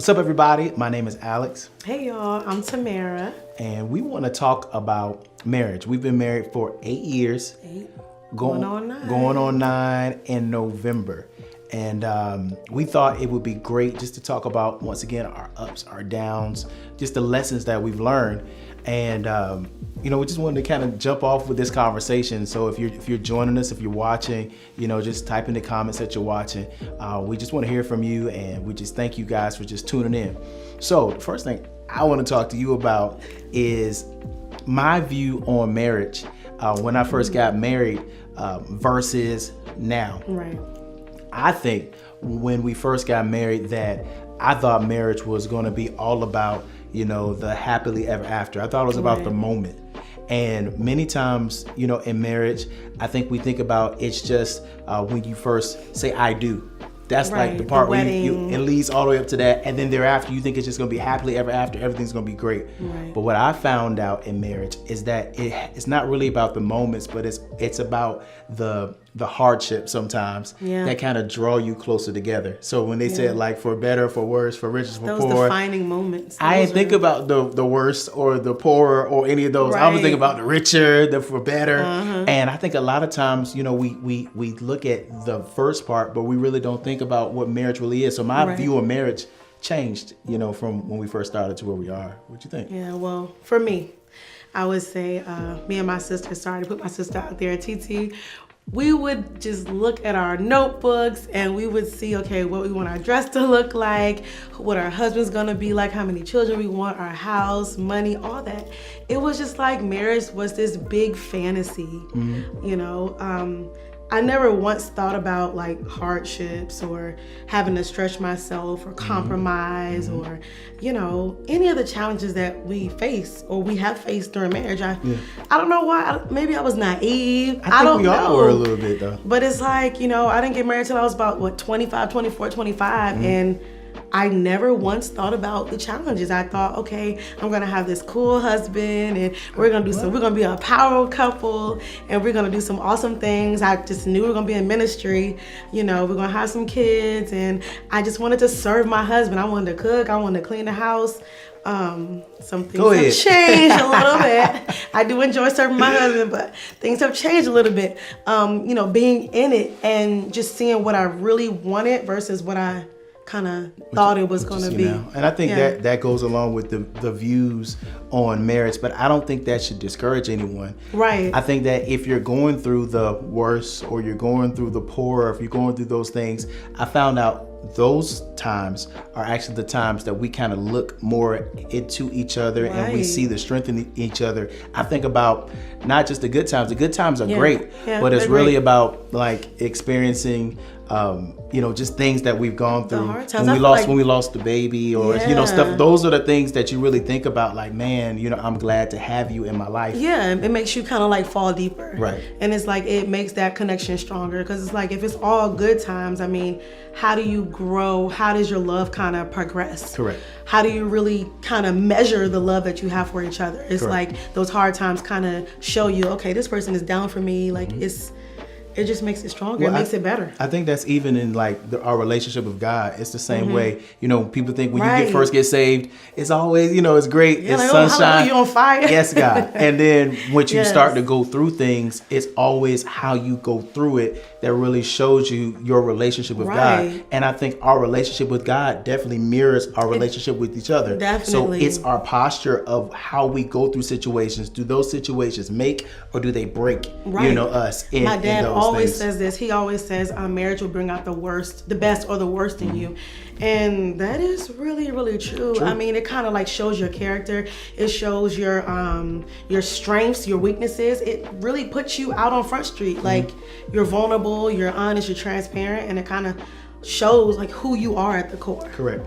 What's up, everybody? My name is Alex. Hey, y'all. I'm Tamarra. And we want to talk about marriage. We've been married for 8 years. Going on 9. Going on 9 in November. And we thought it would be great just to talk about, once again, our ups, our downs, just the lessons that we've learned. And, we just wanted to kind of jump off with this conversation. So if you're joining us, if you're watching, just type in the comments that you're watching. We just want to hear from you, and we just thank you guys for just tuning in. So the first thing I want to talk to you about is my view on marriage when I first got married versus now. Right. I think when we first got married that I thought marriage was going to be all about, the happily ever after. I thought it was about the moment. And many times, in marriage, I think we think about it's just when you first say I do. That's like the part where it leads all the way up to that. And then thereafter, you think it's just going to be happily ever after. Everything's going to be great. Right. But what I found out in marriage is that it's not really about the moments, but it's about the hardship sometimes that kind of draw you closer together. So when they said like for better, for worse, for riches, for poor. Those defining moments. I didn't think about the worst or the poorer or any of those. I was thinking about the richer, the for better. And I think a lot of times, we look at the first part, but we really don't think about what marriage really is. So my view of marriage changed, from when we first started to where we are. What you think? Yeah, well, for me, I would say me and my sister, sorry to put my sister out there, TT, we would just look at our notebooks and we would see, okay, what we want our dress to look like, what our husband's gonna be like, how many children we want, our house, money, all that. It was just like marriage was this big fantasy, I never once thought about like hardships or having to stretch myself or compromise or, any of the challenges that we face or we have faced during marriage. I don't know why. Maybe I was naive. I don't know. We all were a little bit though. But it's like, I didn't get married till I was about 25, 24, 25. And I never once thought about the challenges. I thought, okay, I'm gonna have this cool husband and we're gonna be a power couple and we're gonna do some awesome things. I just knew we were gonna be in ministry, we're gonna have some kids, and I just wanted to serve my husband. I wanted to cook, I wanted to clean the house. Some things have changed a little bit. I do enjoy serving my husband, but things have changed a little bit. Being in it and just seeing what I really wanted versus what I kind of thought it was going to be. And I think that goes along with the views on marriage, but I don't think that should discourage anyone. Right. I think that if you're going through the worst or you're going through the poor, or if you're going through those things, I found out those times are actually the times that we kind of look more into each other and we see the strength in each other. I think about not just the good times. The good times are great, but it's really about like experiencing just things that we've gone through when we lost the baby or stuff. Those are the things that you really think about, like, man, I'm glad to have you in my life. Yeah, it makes you kind of like fall deeper. Right. And it's like it makes that connection stronger, because it's like if it's all good times, I mean, how do you grow? How does your love kind of progress? Correct. How do you really kind of measure the love that you have for each other? It's like those hard times kind of show you, okay, this person is down for me. Like it just makes it stronger. It makes it better. I think that's even in like our relationship with God. It's the same way. People think when you first get saved, it's always, it's great. It's like, sunshine. You on fire. Yes, God. And then once you start to go through things, it's always how you go through it that really shows you your relationship with God. And I think our relationship with God definitely mirrors our relationship with each other. Definitely. So it's our posture of how we go through situations. Do those situations make or do they break, us in My dad those always things? says this. He always says marriage will bring out the best or the worst in you. And that is really, really true. I mean, it kind of like shows your character. It shows your strengths, your weaknesses. It really puts you out on Front Street. Like, you're vulnerable, you're honest, you're transparent, and it kind of shows like who you are at the core. Correct.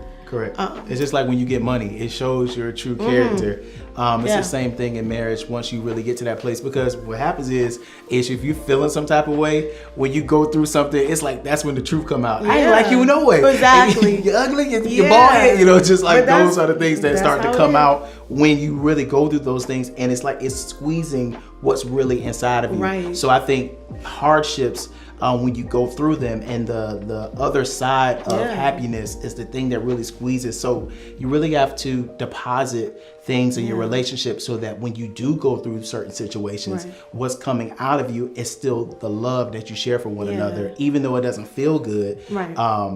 It's just like when you get money, it shows your true character. It's the same thing in marriage once you really get to that place, because what happens is if you're feeling some type of way, when you go through something, it's like that's when the truth come out. I ain't like you no way. Exactly. You're ugly, you're bald head, just like those are the things that start to come out when you really go through those things, and it's like it's squeezing what's really inside of you. Right. So I think hardships when you go through them, and the other side of happiness is the thing that really squeezes. So you really have to deposit things in your relationship so that when you do go through certain situations, what's coming out of you is still the love that you share for one another. Even though it doesn't feel good,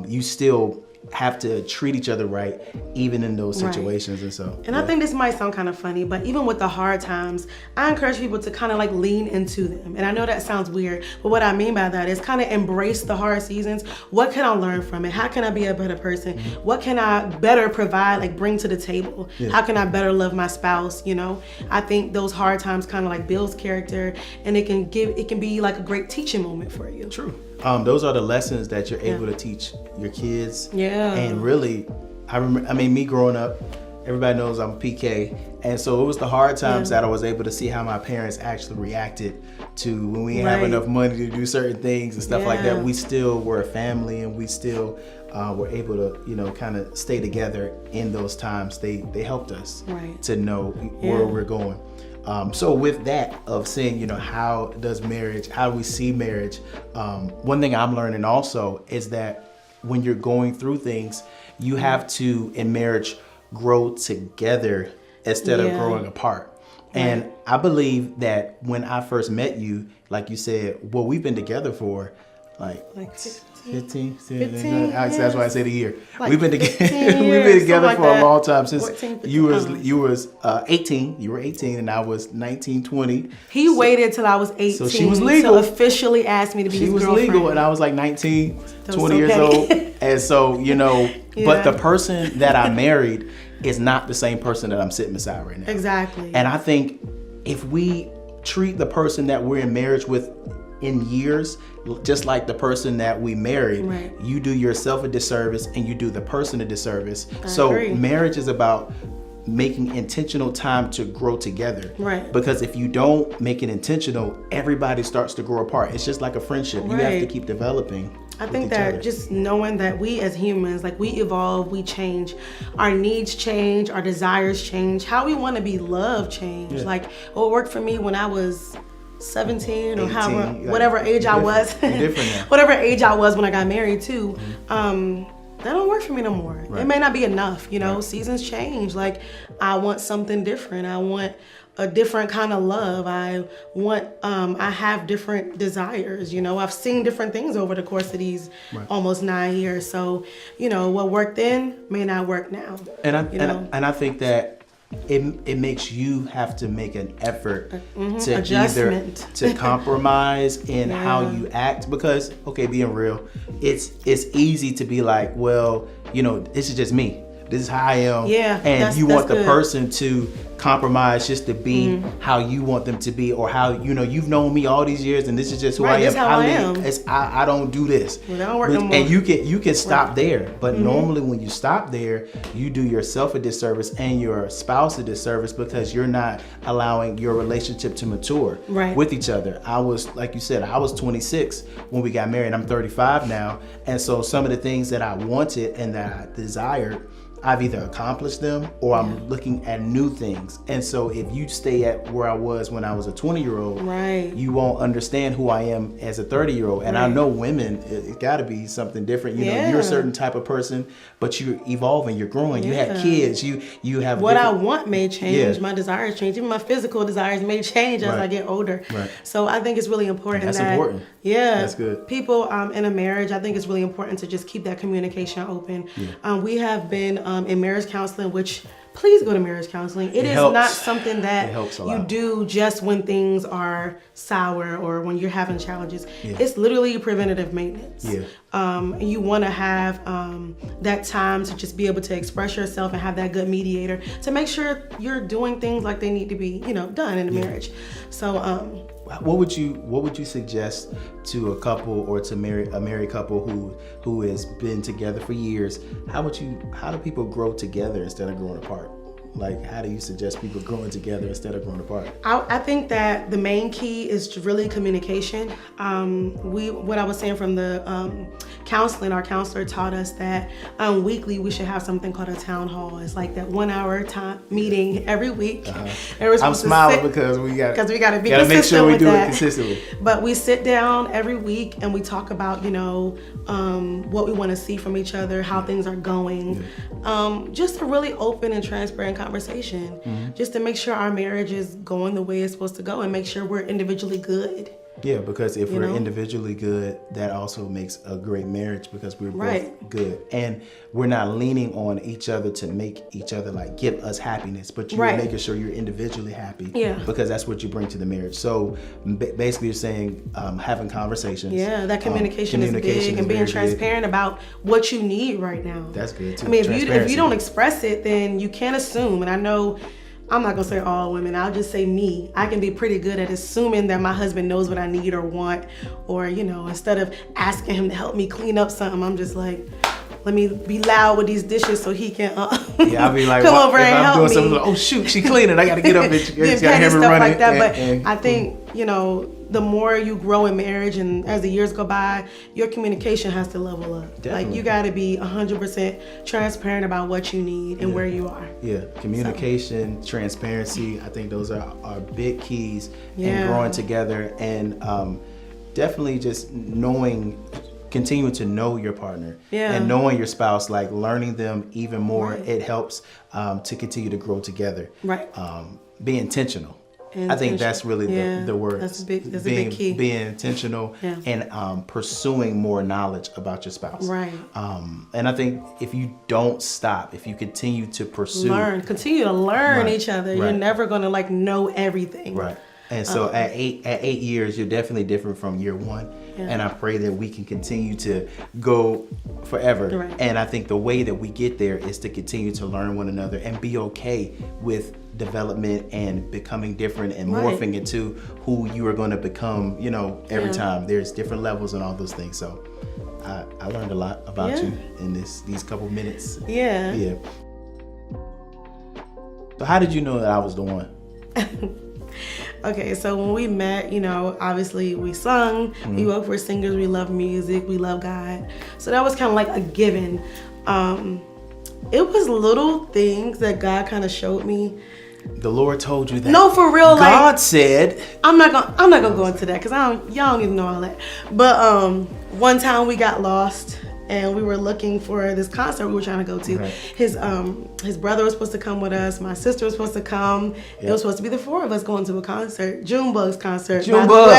you still have to treat each other right, even in those situations. And so, and I think this might sound kind of funny, but even with the hard times, I encourage people to kind of like lean into them. And I know that sounds weird, but what I mean by that is kind of embrace the hard seasons. What can I learn from it? How can I be a better person? What can I better provide, like bring to the table? How can I better love my spouse? You know, I think those hard times kind of like builds character, and it can be like a great teaching moment for you. True. Those are the lessons that you're able to teach your kids. And really, I mean, me growing up, everybody knows I'm a PK. And so it was the hard times that I was able to see how my parents actually reacted to when we didn't have enough money to do certain things and stuff like that. We still were a family, and we still were able to, you know, kind of stay together in those times. They helped us to know where we're going. So with that of saying, you know, how do we see marriage? One thing I'm learning also is that when you're going through things, you have to, in marriage, grow together instead of growing apart. And I believe that when I first met you, like you said, well, we've been together for like 15 Alex, that's why I said a year. Like we've been together for a long time, since 14, you was 18. You were 18 and I was 19, 20. He waited till I was 18. So she was legal. To officially ask me to be his girlfriend. She was legal, and I was like 19, 20 years old. And so, you know, but the person that I married is not the same person that I'm sitting beside right now. Exactly. And I think if we treat the person that we're in marriage with in years just like the person that we married, you do yourself a disservice and you do the person a disservice. So marriage is about making intentional time to grow together. Because if you don't make it intentional, everybody starts to grow apart. It's just like a friendship. You have to keep developing. I think that just knowing that we as humans, like we evolve, we change, our needs change, our desires change, how we want to be loved change. Like what worked for me when I was 17 or 18, whatever age I was, whatever age I was when I got married too, that don't work for me no more. It may not be enough, you know, seasons change. Like I want something different. I want a different kind of love. I have different desires, you know. I've seen different things over the course of these almost 9 years. So, you know, what worked then may not work now. And I think that it makes you have to make an effort to adjustment, to compromise in how you act, because being real, it's easy to be like, well, you know, this is just me, this is how I am, and you want the person to compromise just to be how you want them to be, or how, you know, you've known me all these years and this is just who I am. I don't do this. And you can stop there, but normally when you stop there, you do yourself a disservice and your spouse a disservice, because you're not allowing your relationship to mature with each other. I was, like you said, I was 26 when we got married. I'm 35 now, and so some of the things that I wanted and that I desired, I've either accomplished them or I'm looking at new things. And so if you stay at where I was when I was a 20-year-old, you won't understand who I am as a 30-year-old. And I know women, it's got to be something different. You know, you're a certain type of person, but you're evolving, you're growing. You have kids, you have what I want may change, my desires change, even my physical desires may change as I get older. So I think it's really important. That's important. That's good. People in a marriage, I think it's really important to just keep that communication open. We have been in marriage counseling, which please go to marriage counseling. It is not something that you do just when things are sour or when you're having challenges. It's literally preventative maintenance. You want to have that time to just be able to express yourself and have that good mediator to make sure you're doing things like they need to be, you know, done in a marriage. So what would you suggest to a couple or to a married couple who has been together for years? How do people grow together instead of growing apart? Like, how do you suggest people growing together instead of growing apart? I think that the main key is really communication. What I was saying from the counseling, our counselor taught us that weekly we should have something called a town hall. It's like that 1 hour time meeting every week. I'm smiling because we got to be consistent make sure we with do that. it consistently. But we sit down every week and we talk about, what we want to see from each other, how things are going. Just a really open and transparent conversation, just to make sure our marriage is going the way it's supposed to go and make sure we're individually good. Yeah, because if we're individually good, that also makes a great marriage because we're both good. And we're not leaning on each other to make each other like give us happiness, but you're making sure you're individually happy because that's what you bring to the marriage. So basically you're saying having conversations. Yeah, that communication is big and being transparent about what you need right now. That's good too. I mean, if you don't express it, then you can't assume. And I know, I'm not gonna say all women, I'll just say me. I can be pretty good at assuming that my husband knows what I need or want, or instead of asking him to help me clean up something, I'm just like, let me be loud with these dishes so he can I'll be like, come over and I'm help doing me. Something like, oh shoot, she cleaning, I gotta get up and stuff like that. But I think the more you grow in marriage and as the years go by, your communication has to level up. Definitely. Like you got to be 100% transparent about what you need and where you are. Yeah, communication, transparency. I think those are big keys in growing together, and definitely just continuing to know your partner and knowing your spouse, like learning them even more. It helps to continue to grow together. Right. Be intentional. I think that's really the word. That's a big key. Being intentional and pursuing more knowledge about your spouse. Right. And I think if you don't stop, if you continue to continue to learn each other, you're never gonna know everything. Right. And so at 8 years, you're definitely different from year one. Yeah. And I pray that we can continue to go forever. Right. And I think the way that we get there is to continue to learn one another and be okay with development and becoming different and morphing into who you are going to become, every time. There's different levels and all those things. So I learned a lot about you in these couple minutes. Yeah. Yeah. So how did you know that I was the one? Okay, so when we met, obviously we sung, we both were singers, we love music, we love God. So that was kind of like a given. It was little things that God kind of showed me. The Lord told you that? No, for real. God said. I'm not gonna go into that because y'all don't even know all that. But one time we got lost. And we were looking for this concert we were trying to go to. Right. His brother was supposed to come with us. My sister was supposed to come. Yep. It was supposed to be the four of us going to a concert. Junebug's concert. Junebug.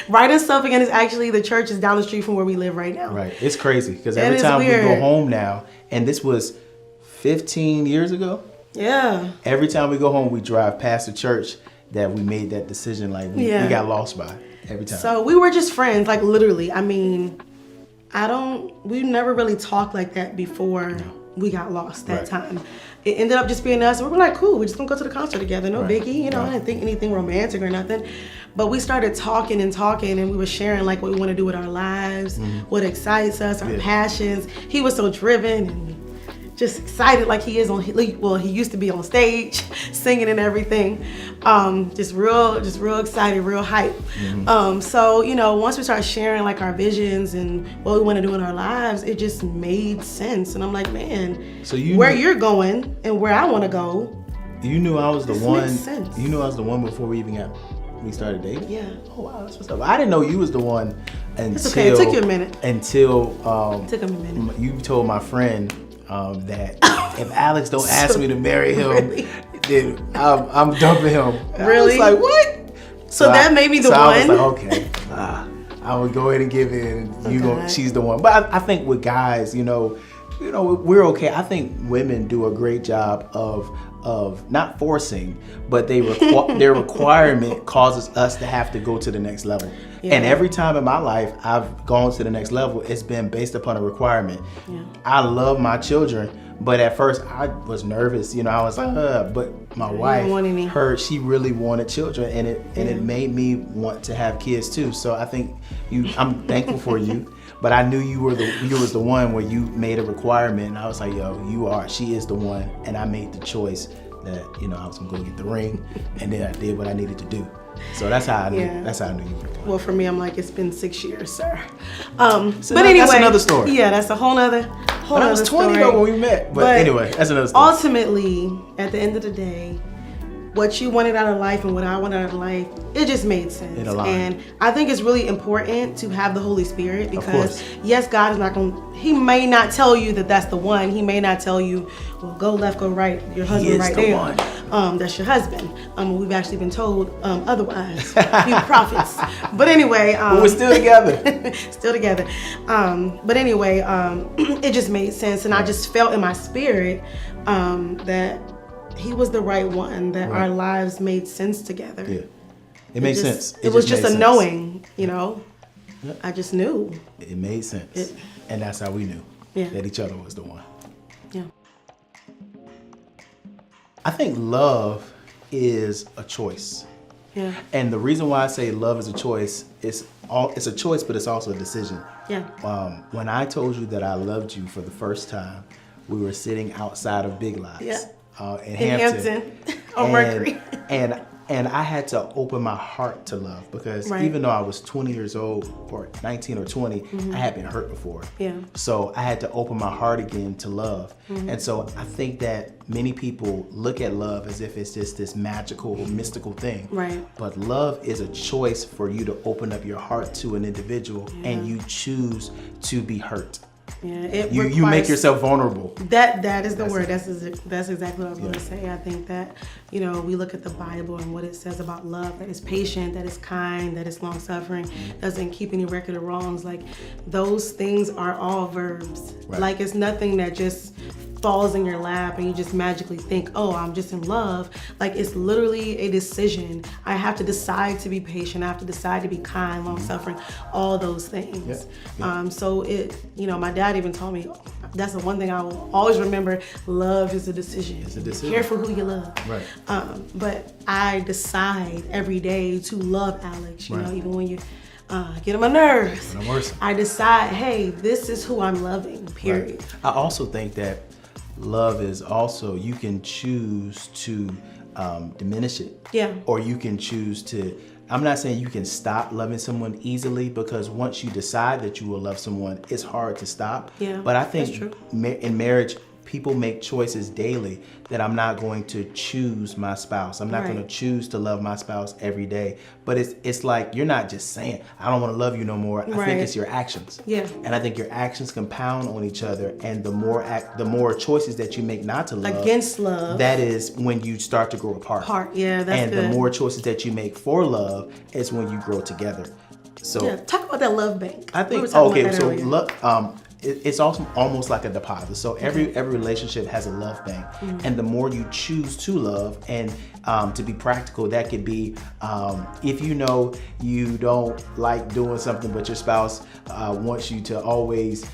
Right in Suffolk, and it's actually, the church is down the street from where we live right now. Right. It's crazy because every time we go home now, and this was 15 years ago. Yeah. Every time we go home, we drive past the church that we made that decision. Like we got lost by every time. So we were just friends, like literally. I mean, we never really talked like that before we got lost that time. It ended up just being us. We were like, cool, we're just gonna go to the concert together. No biggie, I didn't think anything romantic or nothing. But we started talking and we were sharing like what we want to do with our lives, what excites us, our passions. He was so driven and just excited like he is he used to be on stage singing and everything. Just real excited, real hype. So, once we started sharing like our visions and what we want to do in our lives, it just made sense. And I'm like, man, so where you're going and where I want to go. You knew I was the one. Makes sense. You knew I was the one before we started dating? Yeah. Oh wow, that's what's up. I didn't know you was the one until. It's okay, it took you a minute. Until it took him a minute. You told my friend that if Alex don't ask me to marry him, then I'm dumping him. Really? I was like, what? So that made me the one? I was like, okay, I would go ahead and give in. And she's the one. But I think with guys, we're okay. I think women do a great job of not forcing, but their requirement causes us to have to go to the next level. Yeah. And every time in my life I've gone to the next level, it's been based upon a requirement. Yeah. I love my children, but at first I was nervous. I was like, but my wife, she really wanted children, and it made me want to have kids too. So I think I'm thankful for you. but I knew you was the one where you made a requirement, and I was like, yo, she is the one, and I made the choice that I was gonna go get the ring, and then I did what I needed to do. So that's how I knew. Yeah. That's how I knew you were the one. Well, for me, I'm like, it's been 6 years, sir. So but anyway, that's another story. Yeah, that's a whole nother. But I was 20 story. though when we met. But anyway, that's another story. Ultimately, at the end of the day, what you wanted out of life and what I wanted out of life, it just made sense. It aligned. And I think it's really important to have the Holy Spirit, because course. yes, God is not going to, he may not tell you that that's the one. He may not tell you, well, go left, go right, your husband right there. One. That's your husband. We've actually been told otherwise, few prophets. But anyway. But we're still together. Still together. But anyway, it just made sense. And I just felt in my spirit that he was the right one, that our lives made sense together. Yeah. It made sense. It was just a knowing, Yep. I just knew. It made sense. And that's how we knew that each other was the one. Yeah. I think love is a choice. Yeah. And the reason why I say love is a choice, it's a choice, but it's also a decision. Yeah. When I told you that I loved you for the first time, we were sitting outside of Big Lots. Yeah. In Hampton on Mercury. And I had to open my heart to love, because even though I was 20 years old or 19 or 20, I had been hurt before. Yeah. So I had to open my heart again to love. And so I think that many people look at love as if it's just this magical, mystical thing. Right. But love is a choice for you to open up your heart to an individual, and you choose to be hurt. Yeah, you make yourself vulnerable. That is the word. That's exactly what I was going to say. I think that, we look at the Bible and what it says about love, that it's patient, that it's kind, that it's long-suffering, doesn't keep any record of wrongs. Like, those things are all verbs. Right. Like, it's nothing that just falls in your lap and you just magically think, oh, I'm just in love. Like, it's literally a decision. I have to decide to be patient. I have to decide to be kind, long-suffering, all those things. Yeah. So my dad even told me, that's the one thing I will always remember, love is a decision. It's a decision. Be careful who you love. Right. But I decide every day to love Alex, even when you get on my nerves. I decide, hey, this is who I'm loving, period. Right. I also think that love is also, you can choose to diminish it. Yeah. Or you can choose to, I'm not saying you can stop loving someone easily, because once you decide that you will love someone, it's hard to stop. Yeah, but I think that's true. In marriage, people make choices daily that I'm not going to choose my spouse. I'm not going to choose to love my spouse every day. But it's like, you're not just saying, I don't want to love you no more. I think it's your actions. Yeah. And I think your actions compound on each other. And the more choices that you make not to love. Against love. That is when you start to grow apart. Yeah, that's good. And the more choices that you make for love is when you grow together. So talk about that love bank. I think, it's also almost like a deposit. So every relationship has a love bank, and the more you choose to love, and to be practical, that could be if you don't like doing something, but your spouse wants you to always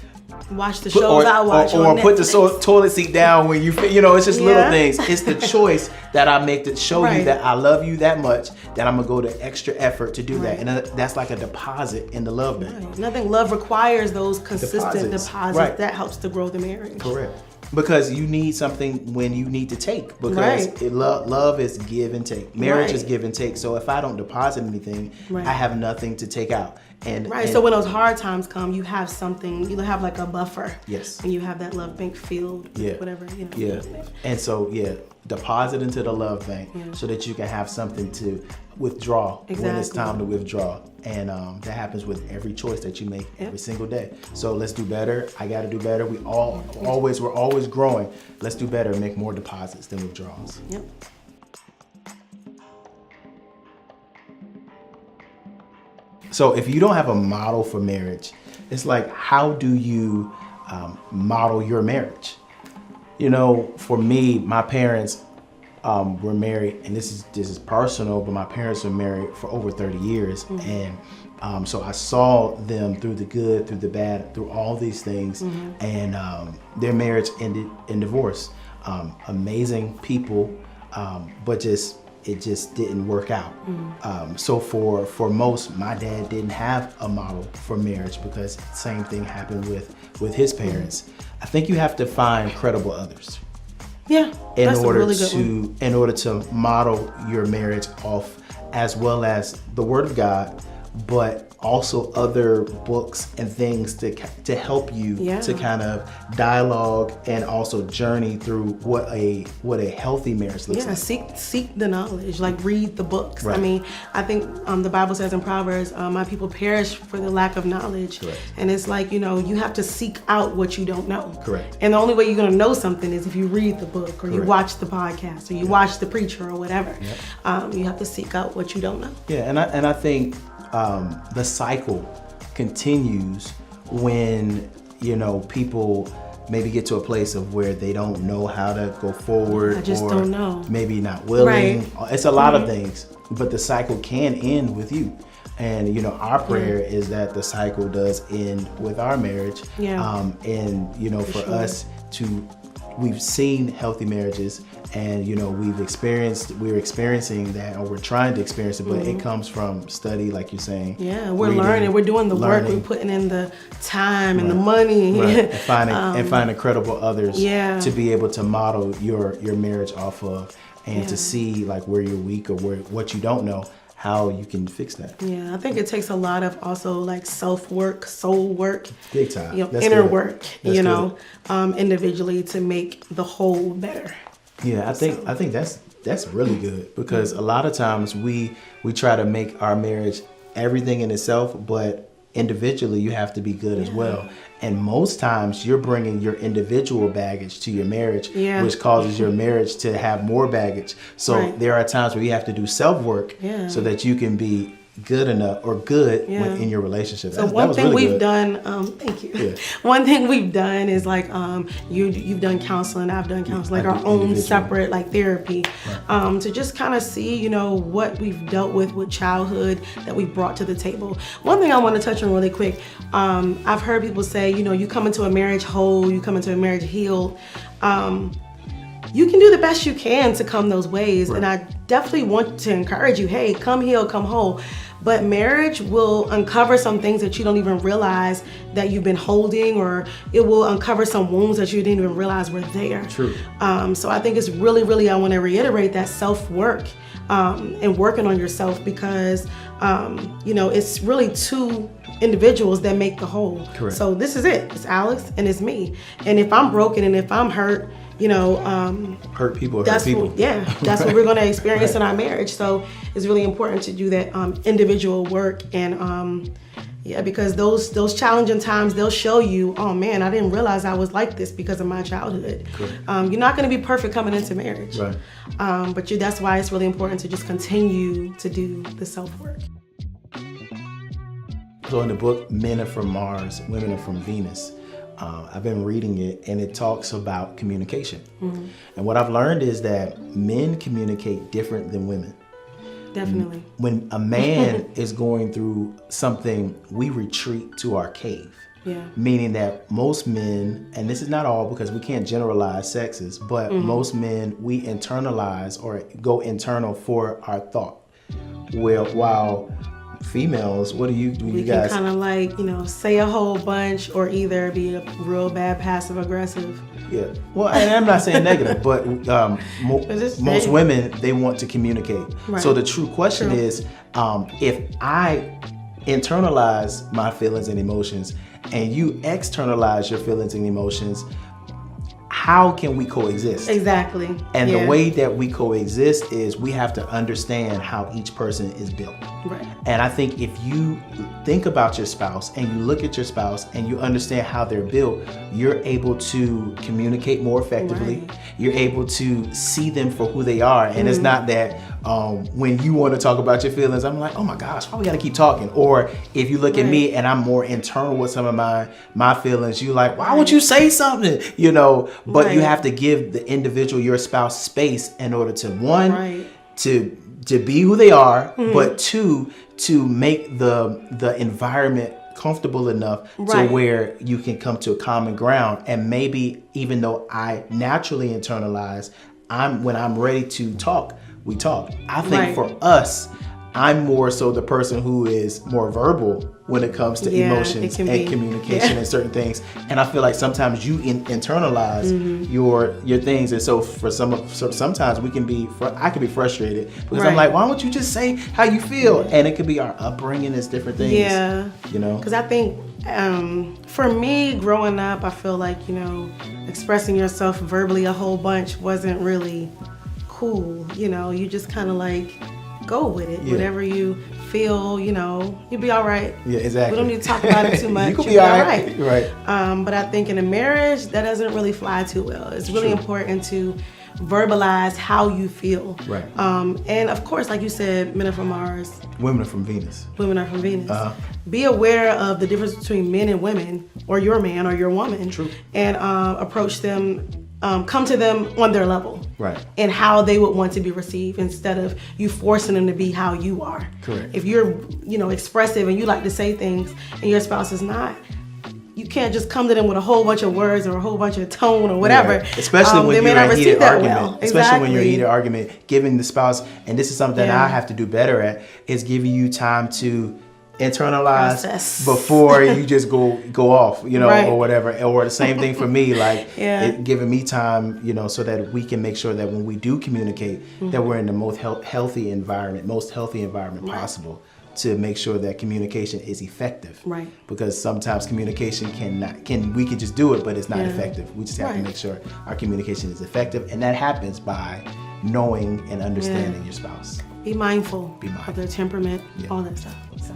watch the shows I watch, or put the toilet seat down when it's just little things. It's the choice that I make to show you that I love you that much, that I'm gonna go to extra effort to do that, and that's like a deposit in the love bank. Nothing. Love requires those consistent deposits. That helps to grow the marriage. Correct. Because you need something when you need to take. Because love is give and take. Marriage is give and take. So if I don't deposit anything, I have nothing to take out. And so when those hard times come, you have something. You have like a buffer. Yes. And you have that love bank filled with whatever. And so deposit into the love bank so that you can have something to withdraw when it's time to withdraw. And that happens with every choice that you make every single day. So let's do better. I got to do better. We're always growing. Let's do better and make more deposits than withdrawals. Yep. So if you don't have a model for marriage, it's like, how do you model your marriage? For me, my parents were married, and this is personal, but my parents were married for over 30 years. And so I saw them through the good, through the bad, through all these things. And their marriage ended in divorce. Amazing people, but just it just didn't work out. So for most, my dad didn't have a model for marriage because same thing happened with his parents. I think you have to find credible others. Yeah, that's a really good one. In order to model your marriage off, as well as the Word of God, but also other books and things to help you to kind of dialogue and also journey through what a healthy marriage looks like. Seek the knowledge, like read the books. Right. I mean, I think the Bible says in Proverbs, my people perish for the lack of knowledge. Correct. And it's like, you have to seek out what you don't know. Correct. And the only way you're going to know something is if you read the book or you Correct. watch the podcast or you watch the preacher or whatever. You have to seek out what you don't know. Yeah, and I think the cycle continues when people maybe get to a place of where they don't know how to go forward. I just or don't know. Maybe not willing. Right. It's a lot of things, but the cycle can end with you. And our prayer is that the cycle does end with our marriage. Yeah. For us we've seen healthy marriages, and we're experiencing that, or we're trying to experience it, but it comes from study, like you're saying. Yeah, we're learning, we're doing the work, we're putting in the time and the money. Right. And finding credible others Yeah. to be able to model your marriage off of, and to see like where you're weak or what you don't know, how you can fix that. Yeah, I think it takes a lot of also like self-work, soul work. Big time. That's inner good. work, individually to make the whole better. Yeah, I think that's really good, because a lot of times we try to make our marriage everything in itself, but individually you have to be good as well. And most times you're bringing your individual baggage to your marriage, which causes your marriage to have more baggage. So there are times where you have to do self-work so that you can be good enough or good in your relationship. So one thing we've done, thank you. Yeah. One thing we've done is like you've done counseling, I've done counseling, like our own separate like therapy, to just kind of see what we've dealt with childhood that we brought to the table. One thing I want to touch on really quick, I've heard people say you come into a marriage whole, you come into a marriage healed. You can do the best you can to come those ways. Right. And I definitely want to encourage you, hey, come heal, come whole. But marriage will uncover some things that you don't even realize that you've been holding, or it will uncover some wounds that you didn't even realize were there. True. So I think it's really, I want to reiterate that self-work and working on yourself, because, it's really two individuals that make the whole. Correct. So this is it. It's Alex and it's me. And if I'm broken and if I'm hurt, hurt people. That's what we're going to experience in our marriage. So it's really important to do that individual work, and because those challenging times, they'll show you, oh man, I didn't realize I was like this because of my childhood. You're not going to be perfect coming into marriage, right? But that's why it's really important to just continue to do the self-work. So in the book, Men Are From Mars, Women Are From Venus, I've been reading it, and it talks about communication. Mm-hmm. And what I've learned is that men communicate different than women. Definitely. When a man is going through something, we retreat to our cave. Yeah. Meaning that most men, and this is not all because we can't generalize sexes, but most men, we internalize or go internal for our thought. While females, what do you guys? Can kind of like, say a whole bunch, or either be a real bad passive aggressive. Yeah. Well, and I'm not saying negative, but most women, they want to communicate. Right. So the true question is, if I internalize my feelings and emotions and you externalize your feelings and emotions, how can we coexist? Exactly. And the way that we coexist is we have to understand how each person is built. Right. And I think if you think about your spouse and you look at your spouse and you understand how they're built, you're able to communicate more effectively. Right. You're able to see them for who they are. And it's not that when you want to talk about your feelings, I'm like, oh my gosh, why we got to keep talking? Or if you look at me and I'm more internal with some of my feelings, you like, why won't you say something? But you have to give the individual, your spouse, space in order to, one, to be who they are, but two, to make the environment comfortable enough to where you can come to a common ground. And maybe even though I naturally internalize, when I'm ready to talk, we talk. I think Right. for us, I'm more so the person who is more verbal when it comes to Yeah, emotions it can and be. communication and certain things. And I feel like sometimes you internalize your things, and so sometimes I can be frustrated because I'm Right. like, why don't you just say how you feel? And it could be our upbringing, it's different things. Yeah. You know. Because I think for me, growing up, I feel like, expressing yourself verbally a whole bunch wasn't really cool. You just kind of like go with it. Yeah. Whatever you feel, you'll be all right. Yeah, exactly. We don't need to talk about it too much. You could You'll be all right. Right. But I think in a marriage, that doesn't really fly too well. It's really True. important to verbalize how you feel. Right. And of course, like you said, men are from Mars, Women are from Venus. women are from Venus. Uh-huh. Be aware of the difference between men and women, or your man or your woman. True. And approach them, come to them on their level. Right. And how they would want to be received instead of you forcing them to be how you are. Correct. If you're, expressive and you like to say things and your spouse is not, you can't just come to them with a whole bunch of words or a whole bunch of tone or whatever. Right. Especially when they you're may not in a receive heated that argument. well. Especially when you're in a Exactly. heated argument, giving the spouse, and this is something that Yeah. I have to do better at, is giving you time to internalize Process. before you just go off, Right. or whatever. Or the same thing for me, like Yeah. giving me time, so that we can make sure that when we do communicate, that we're in the most healthy environment possible, to make sure that communication is effective. Right. Because sometimes communication we can just do it, but it's not Yeah. effective. We just have to Right. make sure our communication is effective, and that happens by knowing and understanding your spouse. Be mindful, Be mindful. of their temperament, Yeah. all that stuff. So.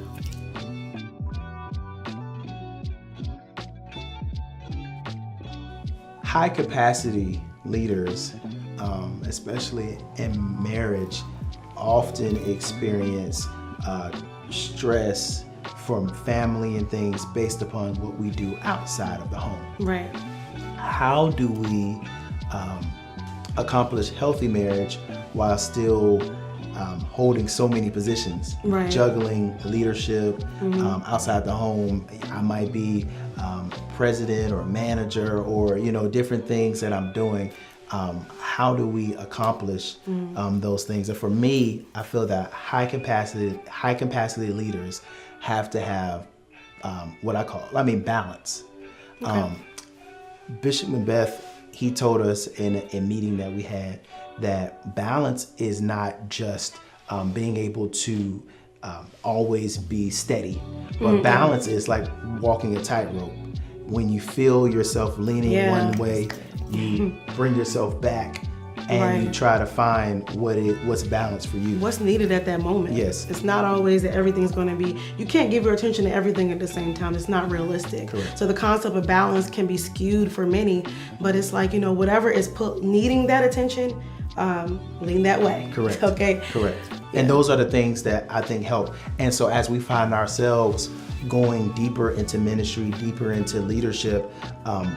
High capacity leaders, especially in marriage, often experience stress from family and things based upon what we do outside of the home. Right. How do we accomplish healthy marriage while still holding so many positions, Right. juggling leadership outside the home? I might be president or manager, or different things that I'm doing. How do we accomplish those things? And for me, I feel that high capacity leaders have to have balance. Okay. Bishop Macbeth, he told us in a meeting that we had that balance is not just being able to always be steady, but balance is like walking a tightrope. When you feel yourself leaning Yeah. one way, you bring yourself back, and you Right. try to find what's balanced for you. What's needed at that moment. Yes. It's not always that everything's going to be, you can't give your attention to everything at the same time. It's not realistic. Correct. So the concept of balance can be skewed for many, but it's like, whatever is needing that attention, lean that way. Correct. Okay. Correct. And those are the things that I think help. And so as we find ourselves going deeper into ministry, deeper into leadership,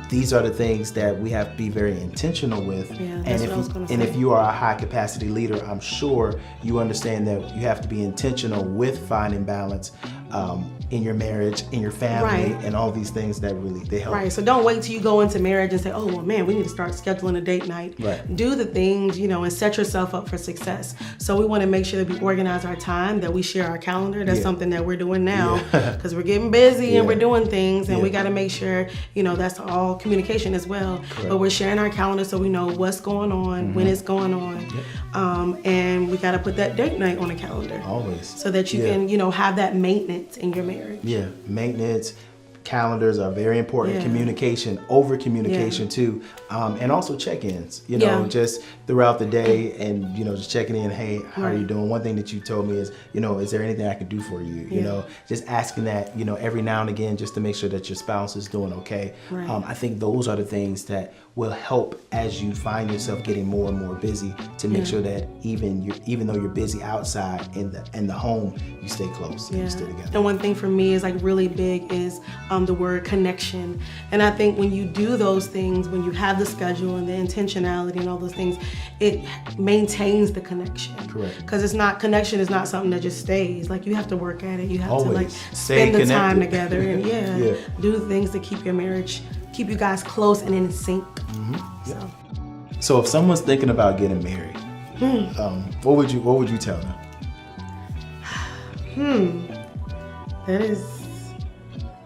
these are the things that we have to be very intentional with. Yeah, that's what I was gonna and say. if you are a high capacity leader, I'm sure you understand that you have to be intentional with finding balance in your marriage, in your family, Right. and all these things that really they help. Right. So don't wait till you go into marriage and say, oh, well, man, we need to start scheduling a date night. Right. Do the things, and set yourself up for success. So we want to make sure that we organize our time, that we share our calendar. That's Yeah. something that we're doing now because we're getting busy Yeah. and we're doing things, and Yeah. we got to make sure, that's all communication as well. Correct. But we're sharing our calendar so we know what's going on, when it's going on. And we got to put that date night on the calendar. Always. So that you Yeah. can, have that maintenance in your marriage. Yeah, maintenance, calendars are very important. Yeah. Communication, over communication too, and also check-ins. Yeah. Just throughout the day, and just checking in. Hey, how are you Right. doing? One thing that you told me is, is there anything I can do for you? Yeah. Just asking that, every now and again, just to make sure that your spouse is doing okay. Right. I think those are the things that will help as you find yourself getting more and more busy, to make sure that even though you're busy outside in the home, you stay close and you stay together. And one thing for me is like really big is the word connection. And I think when you do those things, when you have the schedule and the intentionality and all those things, it maintains the connection. Correct. Because connection is not something that just stays. Like you have to work at it. You have to Always. like Stay spend the time connected. together and Yeah. do things to keep your marriage, keep you guys close and in sync. Mm-hmm. So. So if someone's thinking about getting married, what would you tell them? That is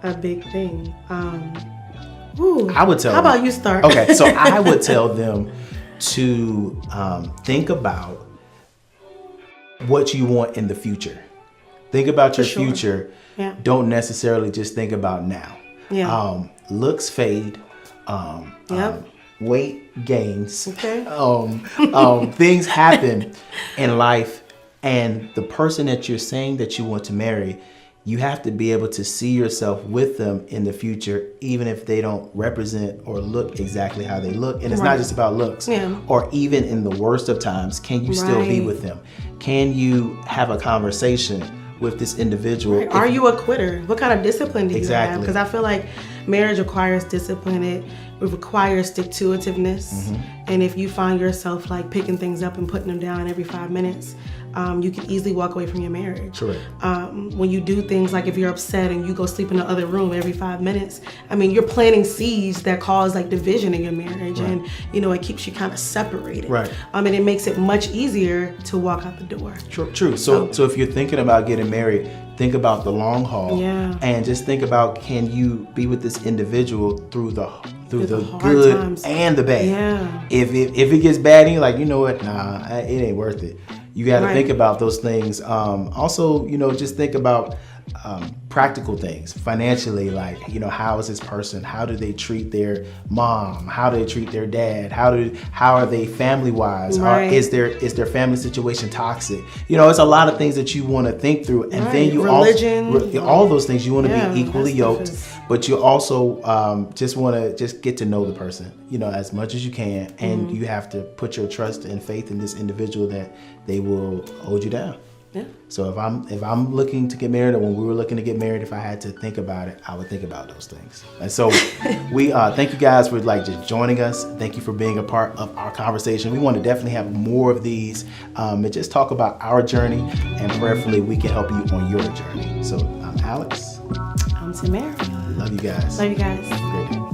a big thing. I would tell How them. about you start? Okay, so I would tell them to think about what you want in the future. Think about your future. Yeah. Don't necessarily just think about now. Yeah. Looks fade. Weight gains. Okay. Things happen in life, and the person that you're saying that you want to marry, you have to be able to see yourself with them in the future, even if they don't represent or look exactly how they look. And it's not just about looks. Yeah. Or even in the worst of times, can you still be with them? Can you have a conversation with this individual? Right. Are you a quitter? What kind of discipline do you Exactly. have? Because I feel like marriage requires discipline. It requires stick-to-itiveness. And if you find yourself like picking things up and putting them down every 5 minutes, you can easily walk away from your marriage. Correct. When you do things like if you're upset and you go sleep in the other room every 5 minutes, I mean, you're planting seeds that cause like division in your marriage, and it keeps you kind of separated. Right. And it makes it much easier to walk out the door. True. So if you're thinking about getting married, think about the long haul. Yeah. And just think about, can you be with this individual through the hard good times. and the bad? Yeah. If it gets bad and you're like, you know what, nah, it ain't worth it. You got to think about those things. Also, just think about practical things financially, like, how is this person? How do they treat their mom? How do they treat their dad? How are they family wise? Right. Is their family situation toxic? It's a lot of things that you want to think through, and then you religion, all those things you want to be equally yoked, is... but you also just want to just get to know the person, as much as you can, and you have to put your trust and faith in this individual that they will hold you down. Yeah. So if I'm looking to get married, or when we were looking to get married, if I had to think about it, I would think about those things. And so we thank you guys for just joining us. Thank you for being a part of our conversation. We want to definitely have more of these and just talk about our journey, and prayerfully we can help you on your journey. So I'm Alex. I'm Tamarra. Love you guys. Love you guys. Great day.